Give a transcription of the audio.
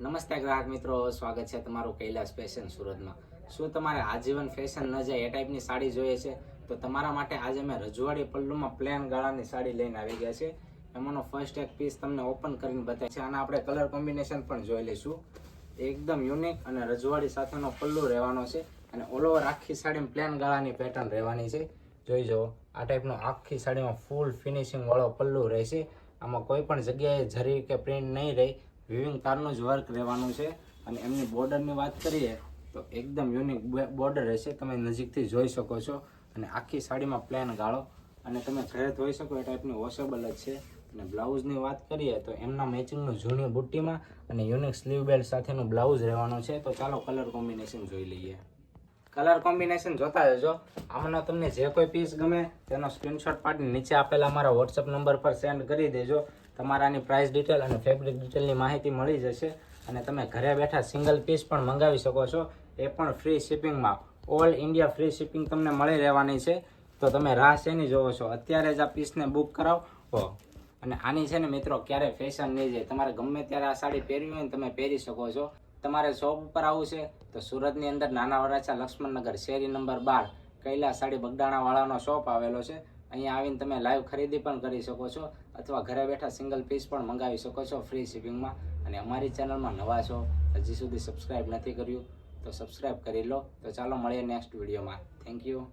નમસ્તે ગ્રાહક મિત્રો, સ્વાગત છે તમારું કૈલાસ ફેશન સુરતમાં। શું તમારે આજીવન ફેશન ન જાય એ ટાઈપની સાડી જોઈએ છે? તો તમારા માટે આજે મેં રજવાડી પલ્લુમાં પ્લેન ગાળાની સાડી લઈને આવી ગયા છે। એમાંનો ફર્સ્ટ એક પીસ તમને ઓપન કરીને બતાવે છે અને આપણે કલર કોમ્બિનેશન પણ જોઈ લઈશું। એકદમ યુનિક અને રજવાડી સાથેનો પલ્લુ રહેવાનો છે અને ઓલ ઓવર આખી સાડીમાં પ્લેન ગાળાની પેટર્ન રહેવાની છે। જોઈ જુઓ, આ ટાઈપનો આખી સાડીમાં ફૂલ ફિનિશિંગ વાળો પલ્લુ રહેશે। આમાં કોઈ પણ જગ્યાએ જરી કે પ્રિન્ટ નહીં રહી, વિવિંગ તારનું જ વર્ક રહેવાનું છે। અને એમની બોર્ડરની વાત કરીએ તો એકદમ યુનિક બોર્ડર રહેશે, તમે નજીકથી જોઈ શકો છો। અને આખી સાડીમાં પ્લેન ગાળો અને તમે ઘરે ધોઈ શકો એ ટાઈપની વોશેબલ જ છે। અને બ્લાઉઝની વાત કરીએ તો એમના મેચિંગનું જૂની બુટ્ટીમાં અને યુનિક સ્લીવ બેલ્ટ સાથેનું બ્લાઉઝ રહેવાનું છે। તો ચાલો કલર કોમ્બિનેશન જોઈ લઈએ। કલર કોમ્બિનેશન જોતા જજો। આમાંનો તમને જે કોઈ પીસ ગમે તેનો સ્ક્રીનશોટ પાડીને નીચે આપેલા અમારા વોટ્સઅપ નંબર પર સેન્ડ કરી દેજો। તમારાની પ્રાઇસ ડિટેલ અને ફેબ્રિક ડિટેલની માહિતી મળી જશે અને તમે ઘરે બેઠા સિંગલ પીસ પણ મંગાવી શકો છો, એ પણ ફ્રી શિપિંગમાં। ઓલ ઇન્ડિયા ફ્રી શિપિંગ તમને મળી રહેવાની છે। તો તમે રાહ શેની જોવો છો? અત્યારે જ આ પીસને બુક કરાવો। અને આની છે ને મિત્રો, ક્યારે ફેશન નહીં જાય, તમારે ગમે ત્યારે આ સાડી પહેરવી હોય ને તમે પહેરી શકો છો। તમારે શોપ ઉપર આવવું છે તો સુરતની અંદર નાના વરાછા લક્ષ્મણનગર શેરી નંબર 12 કૈલાસ સાડી બગડાણા વાળાનો શોપ આવેલો છે। અહીંયા આવીને તમે લાઈવ ખરીદી પણ કરી શકો છો અથવા ઘરે બેઠા સિંગલ પીસ પણ મંગાવી શકો છો ફ્રી શિપિંગમાં। અને અમારી ચેનલમાં નવા છો, હજી સુધી સબસ્ક્રાઈબ નથી કર્યું તો સબસ્ક્રાઈબ કરી લો। તો ચાલો મળીએ નેક્સ્ટ વિડીયોમાં। Thank you.